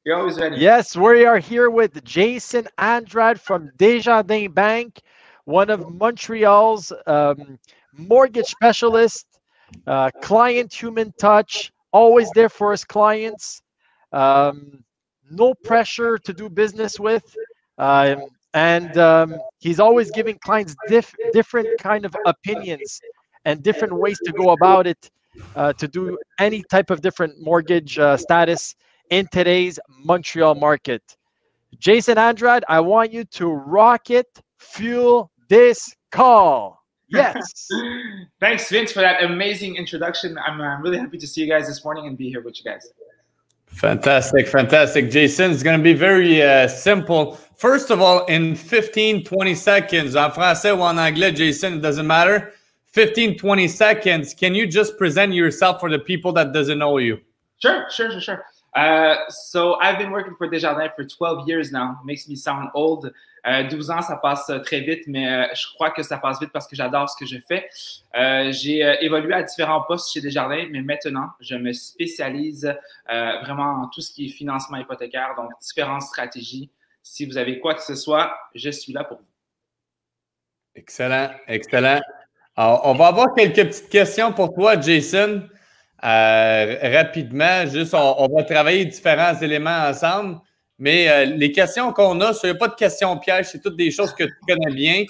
You're always ready. Yes, we are here with Jason Andrade from Desjardins Bank, one of Montreal's mortgage specialists, client human touch, always there for his clients, no pressure to do business with, and he's always giving clients different kind of opinions and different ways to go about it to do any type of different mortgage status in today's Montreal market. Jason Andrade, I want you to rocket fuel this call. Yes. Thanks, Vince, for that amazing introduction. I'm really happy to see you guys this morning and be here with you guys. Fantastic, fantastic. Jason, it's going to be very simple. First of all, in 15, 20 seconds, en français ou en anglais, Jason, it doesn't matter. 15, 20 seconds, can you just present yourself for the people that doesn't know you? Sure. So I've been working for Desjardins for 12 years now. Makes me sound old. 12 ans, ça passe très vite, mais je crois que ça passe vite parce que j'adore ce que je fais. J'ai évolué à différents postes chez Desjardins, mais maintenant, je me spécialise vraiment en tout ce qui est financement hypothécaire, donc différentes stratégies. Si vous avez quoi que ce soit, je suis là pour vous. Excellent, excellent. Alors, on va avoir quelques petites questions pour toi, Jason. Rapidement, juste on va travailler différents éléments ensemble, mais les questions qu'on a, il n'y a pas de questions pièges, c'est toutes des choses que tu connais bien.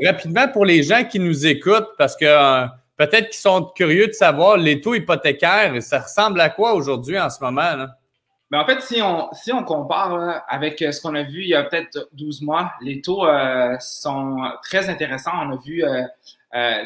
Rapidement, pour les gens qui nous écoutent, parce que peut-être qu'ils sont curieux de savoir les taux hypothécaires, ça ressemble à quoi aujourd'hui en ce moment, là? Mais en fait, si on compare là, avec ce qu'on a vu il y a peut-être 12 mois, les taux sont très intéressants. On a vu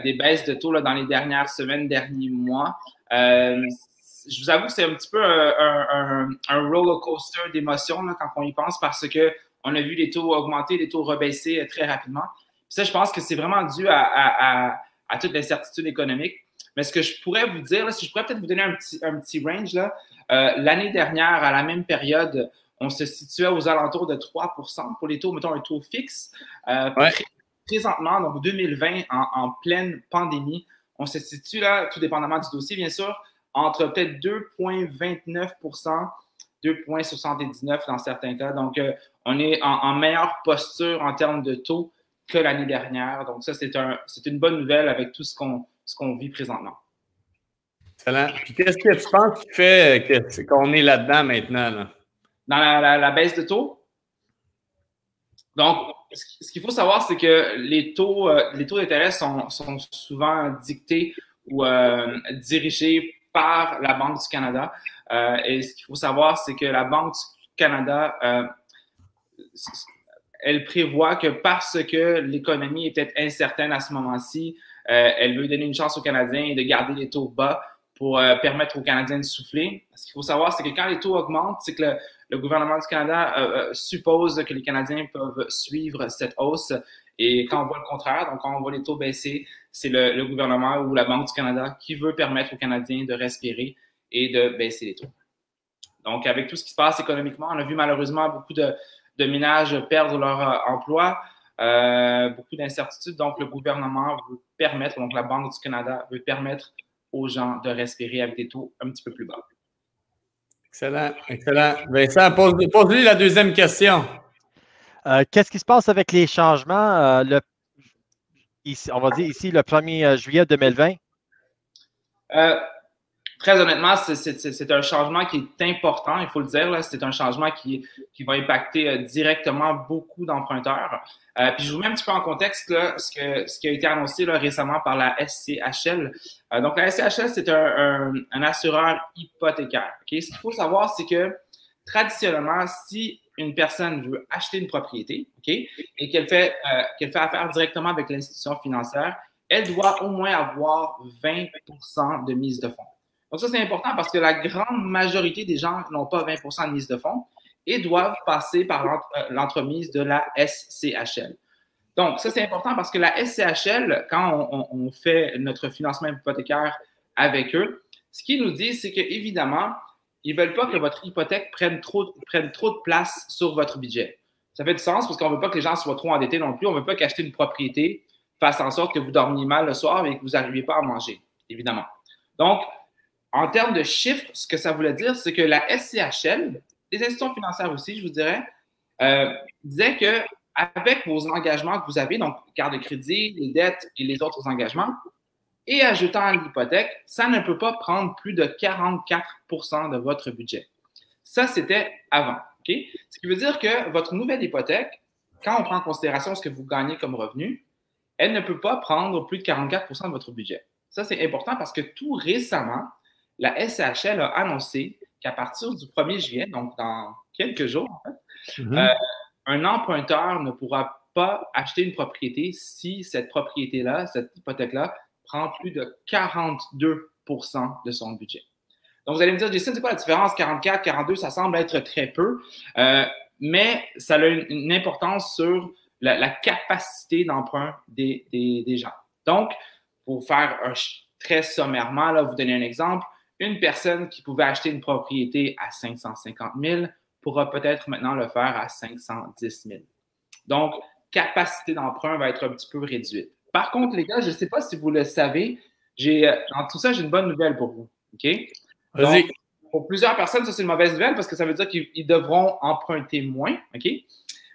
des baisses de taux là, dans les dernières semaines, derniers mois. Je vous avoue que c'est un petit peu un roller coaster d'émotions quand on y pense parce que on a vu les taux augmenter, les taux rebaisser très rapidement. Puis ça, je pense que c'est vraiment dû à toute l'incertitude économique. Mais ce que je pourrais vous dire, là, si je pourrais peut-être vous donner un petit range, là, l'année dernière, à la même période, on se situait aux alentours de 3% pour les taux, mettons un taux fixe. Présentement, donc 2020, en pleine pandémie, on se situe là, tout dépendamment du dossier, bien sûr, entre peut-être 2,29%, 2,79% dans certains cas. Donc, on est en meilleure posture en termes de taux que l'année dernière. Donc, ça, c'est une bonne nouvelle avec tout ce qu'on vit présentement. Excellent. Puis, qu'est-ce que tu penses qui fait qu'on est là-dedans maintenant? Là? Dans la baisse de taux? Donc, ce qu'il faut savoir, c'est que les taux d'intérêt sont souvent dictés ou dirigés par la Banque du Canada. Et ce qu'il faut savoir, c'est que la Banque du Canada, elle prévoit que parce que l'économie est peut-être incertaine à ce moment-ci, elle veut donner une chance aux Canadiens de garder les taux bas pour permettre aux Canadiens de souffler. Ce qu'il faut savoir, c'est que quand les taux augmentent, c'est que le gouvernement du Canada suppose que les Canadiens peuvent suivre cette hausse. Et quand on voit le contraire, donc quand on voit les taux baisser, c'est le gouvernement ou la Banque du Canada qui veut permettre aux Canadiens de respirer et de baisser les taux. Donc, avec tout ce qui se passe économiquement, on a vu malheureusement beaucoup de ménages perdre leur emploi, beaucoup d'incertitudes. Donc, le gouvernement veut permettre, donc la Banque du Canada veut permettre aux gens de respirer avec des taux un petit peu plus bas. Excellent, excellent. Vincent, pose-lui la deuxième question. Qu'est-ce qui se passe avec les changements, ici, on va dire ici le 1er juillet 2020? Très honnêtement, c'est un changement qui est important, il faut le dire. C'est un changement qui va impacter directement beaucoup d'emprunteurs. Puis je vous mets un petit peu en contexte là, ce qui a été annoncé là, récemment par la SCHL. Donc la SCHL, c'est un assureur hypothécaire. Okay? Ce qu'il faut savoir, c'est que traditionnellement, si une personne veut acheter une propriété, okay, et qu'elle fait affaire directement avec l'institution financière, elle doit au moins avoir 20% de mise de fonds. Donc ça, c'est important parce que la grande majorité des gens n'ont pas 20% de mise de fonds et doivent passer par l'entremise de la SCHL. Donc ça, c'est important parce que la SCHL, quand on fait notre financement hypothécaire avec eux, ce qu'ils nous disent, c'est qu'évidemment, ils ne veulent pas que votre hypothèque prenne trop de place sur votre budget. Ça fait du sens parce qu'on ne veut pas que les gens soient trop endettés non plus. On ne veut pas qu'acheter une propriété fasse en sorte que vous dormiez mal le soir et que vous n'arriviez pas à manger, évidemment. Donc, en termes de chiffres, ce que ça voulait dire, c'est que la SCHL les institutions financières aussi, je vous dirais, disaient que avec vos engagements que vous avez, donc carte de crédit, les dettes et les autres engagements, et ajoutant à l'hypothèque, ça ne peut pas prendre plus de 44% de votre budget. Ça, c'était avant. Okay? Ce qui veut dire que votre nouvelle hypothèque, quand on prend en considération ce que vous gagnez comme revenu, elle ne peut pas prendre plus de 44% de votre budget. Ça, c'est important parce que tout récemment, la SCHL a annoncé qu'à partir du 1er juillet, donc dans quelques jours, en fait, un emprunteur ne pourra pas acheter une propriété si cette propriété-là, cette hypothèque-là, prend plus de 42% de son budget. Donc, vous allez me dire, Jason, c'est quoi la différence? 44, 42, ça semble être très peu, mais ça a une importance sur la capacité d'emprunt des gens. Donc, pour faire très sommairement, là, vous donner un exemple, une personne qui pouvait acheter une propriété à 550 000 pourra peut-être maintenant le faire à 510 000. Donc, capacité d'emprunt va être un petit peu réduite. Par contre, les gars, je ne sais pas si vous le savez, dans tout ça, j'ai une bonne nouvelle pour vous. OK? Donc, pour plusieurs personnes, ça, c'est une mauvaise nouvelle parce que ça veut dire qu'ils devront emprunter moins. OK?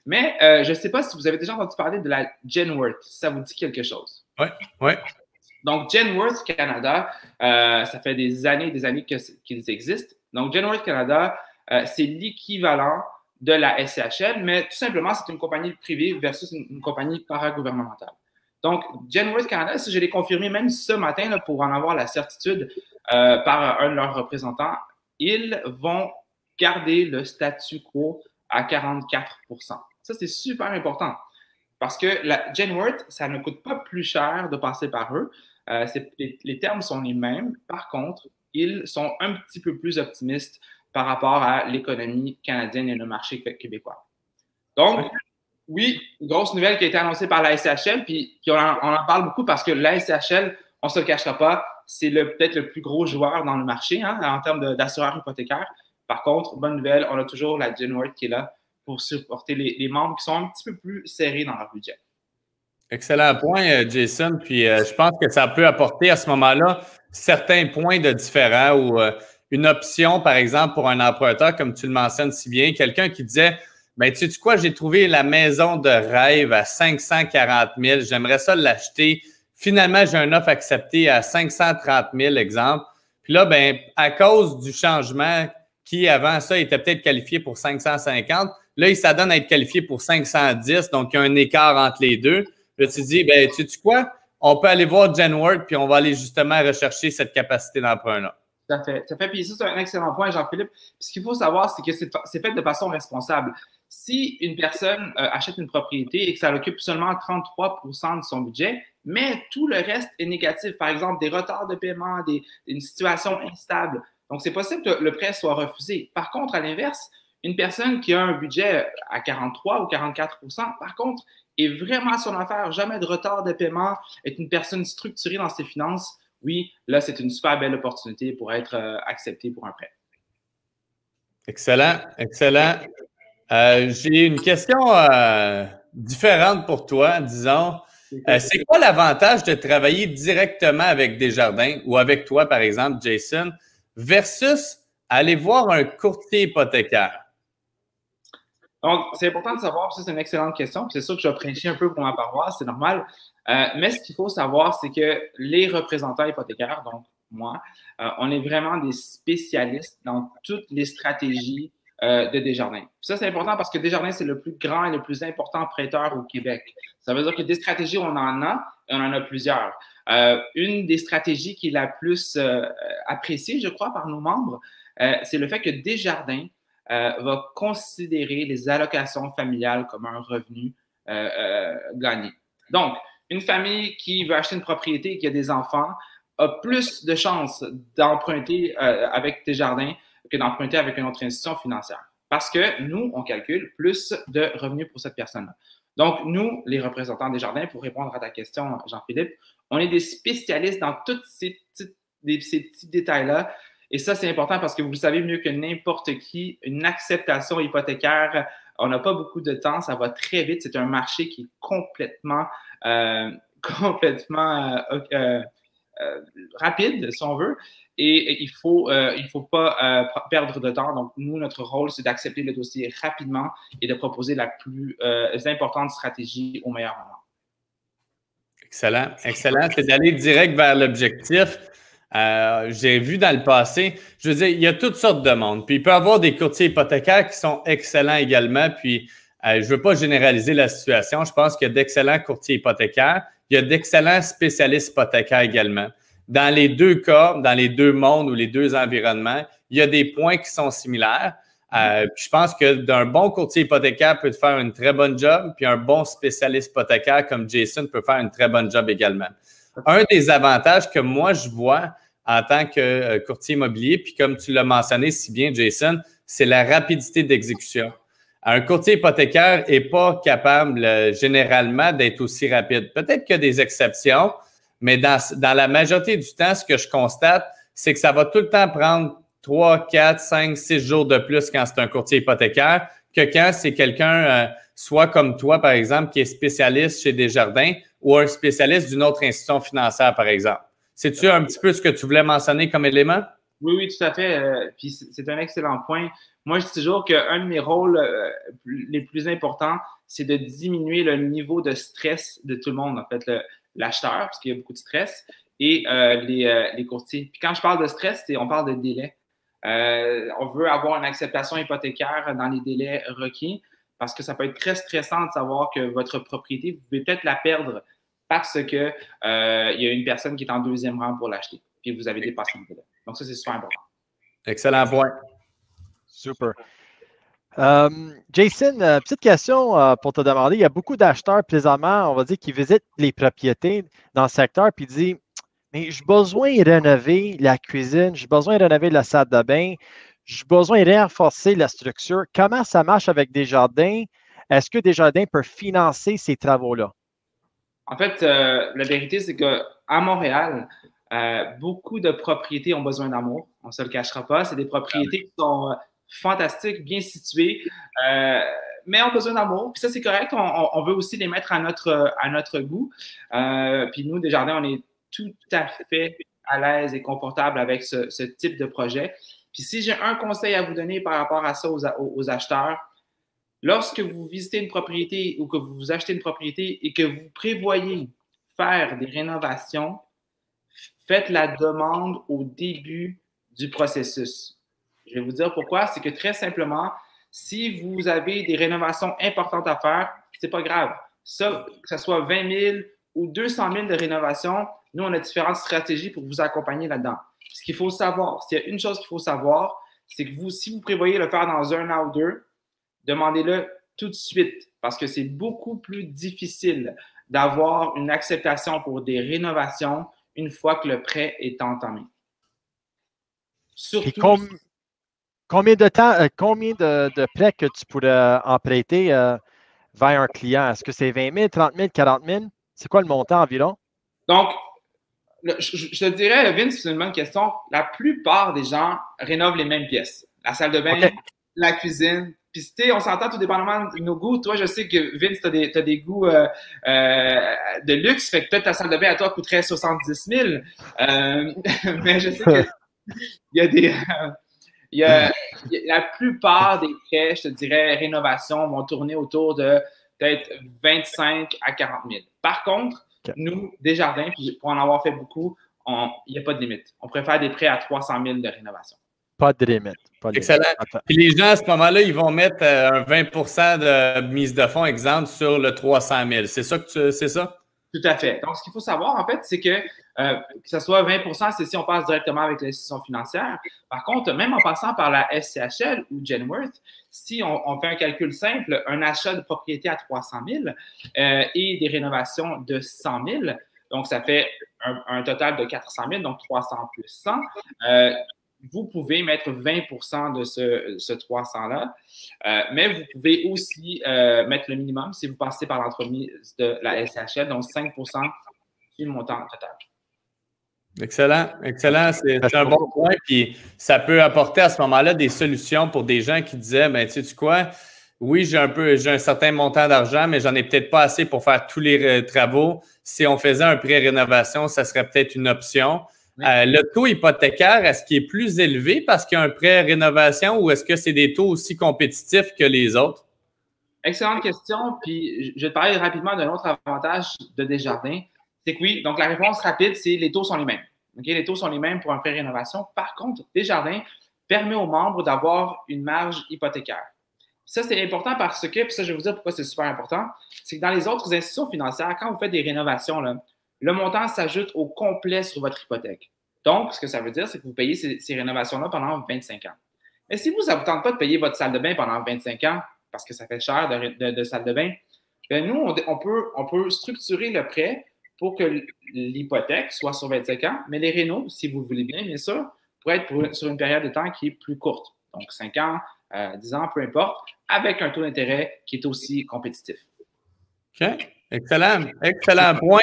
Mais je ne sais pas si vous avez déjà entendu parler de la Genworth, si ça vous dit quelque chose. Oui, oui. Donc, Genworth Canada, ça fait des années qu'ils existent. Donc, Genworth Canada, c'est l'équivalent de la SCHL, mais tout simplement, c'est une compagnie privée versus une compagnie paragouvernementale. Donc, Genworth Canada, si je l'ai confirmé même ce matin là, pour en avoir la certitude par un de leurs représentants, ils vont garder le statu quo à 44%. Ça, c'est super important parce que la Genworth, ça ne coûte pas plus cher de passer par eux. Les termes sont les mêmes. Par contre, ils sont un petit peu plus optimistes par rapport à l'économie canadienne et le marché québécois. Donc, oui, une grosse nouvelle qui a été annoncée par la SCHL, puis on en parle beaucoup parce que la SCHL, on ne se le cachera pas, c'est peut-être le plus gros joueur dans le marché en termes d'assureurs hypothécaires. Par contre, bonne nouvelle, on a toujours la Genworth qui est là pour supporter les membres qui sont un petit peu plus serrés dans leur budget. Excellent point, Jason. Puis je pense que ça peut apporter à ce moment-là certains points de différents ou une option, par exemple, pour un emprunteur, comme tu le mentionnes si bien, quelqu'un qui disait ben, tu sais quoi, j'ai trouvé la maison de rêve à 540 000, j'aimerais ça l'acheter. Finalement, j'ai un offre acceptée à 530 000, exemple. Puis là, ben, à cause du changement qui, avant ça, était peut-être qualifié pour 550, là, il s'adonne à être qualifié pour 510, donc il y a un écart entre les deux. Là, tu te dis, ben, tu sais quoi, on peut aller voir Genworth, puis on va aller justement rechercher cette capacité d'emprunt-là. Ça fait. Puis ça, c'est un excellent point, Jean-Philippe. Puis ce qu'il faut savoir, c'est que c'est fait de façon responsable. Si une personne achète une propriété et que ça occupe seulement 33% de son budget, mais tout le reste est négatif, par exemple des retards de paiement, une situation instable, donc c'est possible que le prêt soit refusé. Par contre, à l'inverse, une personne qui a un budget à 43 ou 44%, par contre, est vraiment à son affaire, jamais de retard de paiement, est une personne structurée dans ses finances, oui, là, c'est une super belle opportunité pour être accepté pour un prêt. Excellent, excellent. J'ai une question différente pour toi, disons. C'est quoi l'avantage de travailler directement avec Desjardins ou avec toi, par exemple, Jason, versus aller voir un courtier hypothécaire? Donc, c'est important de savoir, ça, c'est une excellente question. C'est sûr que je vais prêcher un peu pour ma paroisse, c'est normal. Mais ce qu'il faut savoir, c'est que les représentants hypothécaires, donc moi, on est vraiment des spécialistes dans toutes les stratégies de Desjardins. Puis ça, c'est important parce que Desjardins, c'est le plus grand et le plus important prêteur au Québec. Ça veut dire que des stratégies, on en a et on en a plusieurs. Une des stratégies qui est la plus appréciée, je crois, par nos membres, c'est le fait que Desjardins va considérer les allocations familiales comme un revenu gagné. Donc, une famille qui veut acheter une propriété et qui a des enfants a plus de chances d'emprunter avec Desjardins que d'emprunter avec une autre institution financière. Parce que nous, on calcule plus de revenus pour cette personne-là. Donc, nous, les représentants Desjardins, pour répondre à ta question, Jean-Philippe, on est des spécialistes dans tous ces petits détails-là. Et ça, c'est important parce que vous le savez mieux que n'importe qui, une acceptation hypothécaire, on n'a pas beaucoup de temps, ça va très vite. C'est un marché qui est complètement rapide, si on veut, et il faut pas perdre de temps. Donc, nous, notre rôle, c'est d'accepter le dossier rapidement et de proposer la plus importante stratégie au meilleur moment. Excellent, excellent. C'est d'aller direct vers l'objectif. J'ai vu dans le passé, je veux dire, il y a toutes sortes de monde. Puis il peut y avoir des courtiers hypothécaires qui sont excellents également. Puis je ne veux pas généraliser la situation. Je pense qu'il y a d'excellents courtiers hypothécaires. Il y a d'excellents spécialistes hypothécaires également. Dans les deux cas, dans les deux mondes ou les deux environnements, il y a des points qui sont similaires. Je pense que d'un bon courtier hypothécaire peut faire une très bonne job, puis un bon spécialiste hypothécaire comme Jason peut faire une très bonne job également. Un des avantages que moi, je vois en tant que courtier immobilier, puis comme tu l'as mentionné si bien, Jason, c'est la rapidité d'exécution. Un courtier hypothécaire n'est pas capable généralement d'être aussi rapide. Peut-être qu'il y a des exceptions, mais dans la majorité du temps, ce que je constate, c'est que ça va tout le temps prendre 3, 4, 5, 6 jours de plus quand c'est un courtier hypothécaire que quand c'est quelqu'un, soit comme toi, par exemple, qui est spécialiste chez Desjardins ou un spécialiste d'une autre institution financière, par exemple. C'est-tu un petit peu ce que tu voulais mentionner comme élément? Oui, oui, tout à fait. Puis c'est un excellent point. Moi, je dis toujours qu'un de mes rôles les plus importants, c'est de diminuer le niveau de stress de tout le monde, en fait, l'acheteur, parce qu'il y a beaucoup de stress, et les courtiers. Puis quand je parle de stress, on parle de délai. On veut avoir une acceptation hypothécaire dans les délais requis parce que ça peut être très stressant de savoir que votre propriété, vous pouvez peut-être la perdre parce que il y a une personne qui est en deuxième rang pour l'acheter puis vous avez dépassé le délai. Donc ça, c'est super important. Excellent point. Super. Jason, petite question pour te demander. Il y a beaucoup d'acheteurs présentement, on va dire, qui visitent les propriétés dans le secteur puis disent mais j'ai besoin de rénover la cuisine, j'ai besoin de rénover la salle de bain, j'ai besoin de renforcer la structure. Comment ça marche avec Desjardins? Est-ce que Desjardins peut financer ces travaux-là? En fait, la vérité, c'est qu'à Montréal, beaucoup de propriétés ont besoin d'amour. On ne se le cachera pas. C'est des propriétés qui sont fantastiques, bien situées, mais ont besoin d'amour. Puis ça, c'est correct. On veut aussi les mettre à notre goût. Puis nous, Desjardins, on est tout à fait à l'aise et confortable avec ce type de projet. Puis si j'ai un conseil à vous donner par rapport à ça aux acheteurs, lorsque vous visitez une propriété ou que vous achetez une propriété et que vous prévoyez faire des rénovations, faites la demande au début du processus. Je vais vous dire pourquoi. C'est que très simplement, si vous avez des rénovations importantes à faire, c'est pas grave. Ça, que ce soit 20 000 ou 200 000 de rénovations, nous, on a différentes stratégies pour vous accompagner là-dedans. Ce qu'il faut savoir, s'il y a une chose qu'il faut savoir, c'est que si vous prévoyez le faire dans 1 an ou 2, demandez-le tout de suite parce que c'est beaucoup plus difficile d'avoir une acceptation pour des rénovations une fois que le prêt est entamé. Surtout, combien de temps, combien de prêts que tu pourrais emprunter vers un client? Est-ce que c'est 20 000, 30 000, 40 000? C'est quoi le montant environ? Donc, je te dirais, Vince, c'est une bonne question. La plupart des gens rénovent les mêmes pièces. La salle de bain, la cuisine. Puis, on s'entend tout dépendamment de nos goûts. Toi, je sais que Vince, t'as des goûts de luxe. Fait que peut-être ta salle de bain à toi coûterait 70 000. Mais je sais que la plupart des prêts, je te dirais, rénovation, vont tourner autour de peut-être 25 à 40 000. Par contre, nous, Desjardins, puis pour en avoir fait beaucoup, il n'y a pas de limite. On préfère des prêts à 300 000 de rénovation. Pas de limite. Excellent. Puis les gens, à ce moment-là, ils vont mettre un 20 de mise de fonds, exemple, sur le 300 000. C'est ça c'est ça? Tout à fait. Donc, ce qu'il faut savoir, en fait, c'est que ce soit 20 c'est si on passe directement avec l'institution financière. Par contre, même en passant par la SCHL ou Genworth, si on fait un calcul simple, un achat de propriété à 300 000 et des rénovations de 100 000, donc ça fait un total de 400 000, donc 300 plus 100, vous pouvez mettre 20 de ce 300-là, mais vous pouvez aussi mettre le minimum si vous passez par l'entremise de la SCHL, donc 5 du montant total. Excellent, excellent. C'est un bon point. Puis ça peut apporter à ce moment-là des solutions pour des gens qui disaient, ben, tu sais quoi, oui, j'ai un certain montant d'argent, mais j'en ai peut-être pas assez pour faire tous les travaux. Si on faisait un prêt rénovation, ça serait peut-être une option. Oui. Le taux hypothécaire, est-ce qu'il est plus élevé parce qu'il y a un prêt rénovation ou est-ce que c'est des taux aussi compétitifs que les autres? Excellente question. Puis, je vais te parler rapidement d'un autre avantage de Desjardins. C'est que oui, donc la réponse rapide, c'est les taux sont les mêmes. Okay? Les taux sont les mêmes pour un prêt rénovation. Par contre, Desjardins permet aux membres d'avoir une marge hypothécaire. Ça, c'est important parce que, puis ça, je vais vous dire pourquoi c'est super important, c'est que dans les autres institutions financières, quand vous faites des rénovations, là, le montant s'ajoute au complet sur votre hypothèque. Donc, ce que ça veut dire, c'est que vous payez ces rénovations-là pendant 25 ans. Mais si vous, ça ne vous tente pas de payer votre salle de bain pendant 25 ans, parce que ça fait cher de salle de bain, bien, nous, on peut structurer le prêt pour que l'hypothèque soit sur 25 ans, mais les rénaux, si vous le voulez bien sûr, pourraient être sur une période de temps qui est plus courte. Donc, 5 ans, 10 ans, peu importe, avec un taux d'intérêt qui est aussi compétitif. OK. Excellent. Excellent point.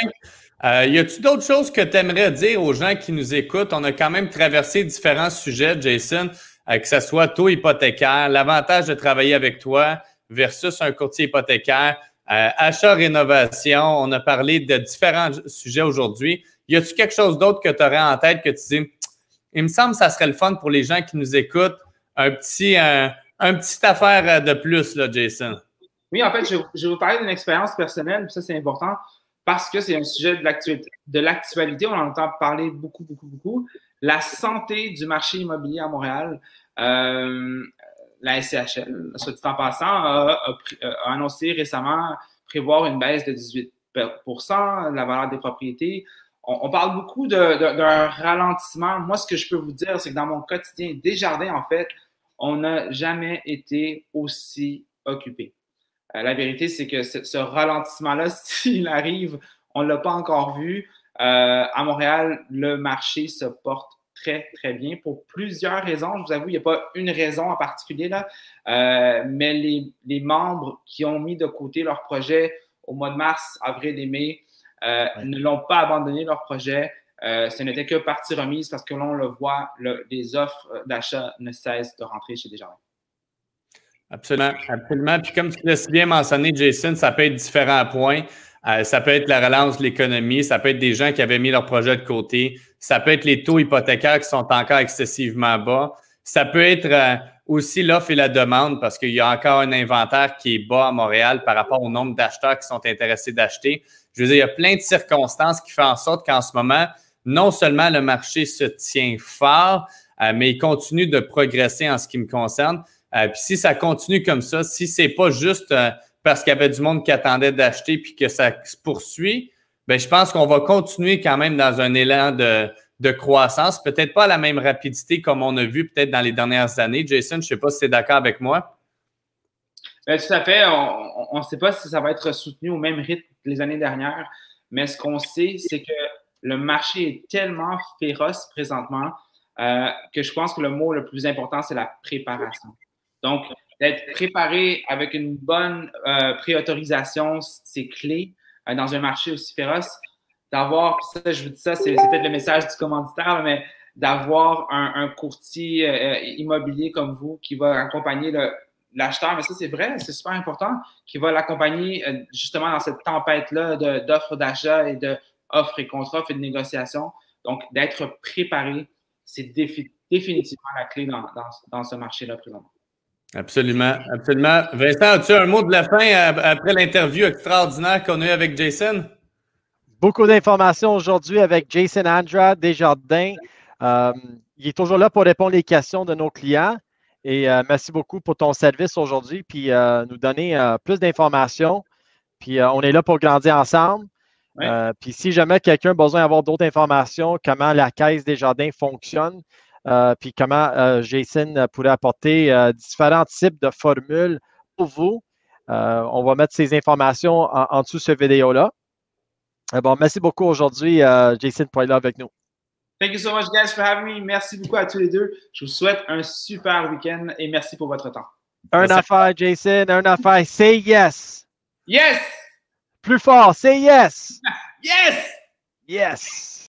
Y a-t-il d'autres choses que tu aimerais dire aux gens qui nous écoutent? On a quand même traversé différents sujets, Jason, que ce soit taux hypothécaire, l'avantage de travailler avec toi versus un courtier hypothécaire, achat-rénovation. On a parlé de différents sujets aujourd'hui. Y a-t-il quelque chose d'autre que tu aurais en tête que tu dis, il me semble que ça serait le fun pour les gens qui nous écoutent, un petit affaire de plus, là, Jason? Oui, en fait, je vais vous parler d'une expérience personnelle, puis ça, c'est important parce que c'est un sujet de l'actualité. On en entend parler beaucoup, beaucoup, beaucoup. La santé du marché immobilier à Montréal. La SCHL, soit dit en passant, a annoncé récemment prévoir une baisse de 18 % de la valeur des propriétés. On parle beaucoup d'un ralentissement. Moi, ce que je peux vous dire, c'est que dans mon quotidien, Desjardins, en fait, on n'a jamais été aussi occupé. La vérité, c'est que ce ralentissement-là, s'il arrive, on ne l'a pas encore vu. À Montréal, le marché se porte très, très bien pour plusieurs raisons. Je vous avoue, il n'y a pas une raison en particulier, là, mais les membres qui ont mis de côté leur projet au mois de mars, avril et mai ne l'ont pas abandonné leur projet. Ce n'était que partie remise parce que l'on le voit, les offres d'achat ne cessent de rentrer chez Desjardins. Absolument, absolument. Puis comme tu l'as si bien mentionné, Jason, ça peut être différents points. Ça peut être la relance de l'économie, ça peut être des gens qui avaient mis leur projet de côté, ça peut être les taux hypothécaires qui sont encore excessivement bas, ça peut être aussi l'offre et la demande parce qu'il y a encore un inventaire qui est bas à Montréal par rapport au nombre d'acheteurs qui sont intéressés d'acheter. Je veux dire, il y a plein de circonstances qui font en sorte qu'en ce moment, non seulement le marché se tient fort, mais il continue de progresser en ce qui me concerne. Puis si ça continue comme ça, si c'est pas juste parce qu'il y avait du monde qui attendait d'acheter puis que ça se poursuit, bien, je pense qu'on va continuer quand même dans un élan de croissance, peut-être pas à la même rapidité comme on a vu peut-être dans les dernières années. Jason, je ne sais pas si tu es d'accord avec moi. Bien, tout à fait. On ne sait pas si ça va être soutenu au même rythme que les années dernières, mais ce qu'on sait, c'est que le marché est tellement féroce présentement que je pense que le mot le plus important, c'est la préparation. Donc, d'être préparé avec une bonne préautorisation, c'est clé dans un marché aussi féroce. D'avoir, ça, je vous dis ça, c'est peut-être le message du commanditaire, mais d'avoir un courtier immobilier comme vous qui va accompagner l'acheteur, mais ça, c'est vrai, c'est super important, qui va l'accompagner justement dans cette tempête-là d'offres d'achat et d'offres et contre-offres et de négociations. Donc, d'être préparé, c'est définitivement la clé dans ce marché-là présentement. Absolument, absolument. Vincent, as-tu un mot de la fin après l'interview extraordinaire qu'on a eu avec Jason? Beaucoup d'informations aujourd'hui avec Jason Andrade, Desjardins. Il est toujours là pour répondre aux questions de nos clients. Et merci beaucoup pour ton service aujourd'hui, puis nous donner plus d'informations. Puis on est là pour grandir ensemble. Oui. Puis si jamais quelqu'un a besoin d'avoir d'autres informations, comment la Caisse Desjardins fonctionne, puis comment Jason pourrait apporter différents types de formules pour vous. On va mettre ces informations en dessous de cette vidéo-là. Bon, merci beaucoup aujourd'hui, Jason, pour être là avec nous. Thank you so much, guys, for having me. Merci beaucoup à tous les deux. Je vous souhaite un super week-end et merci pour votre temps. Un affaire, Jason, un affaire. Say yes. Yes! Plus fort, say yes. Yes! Yes.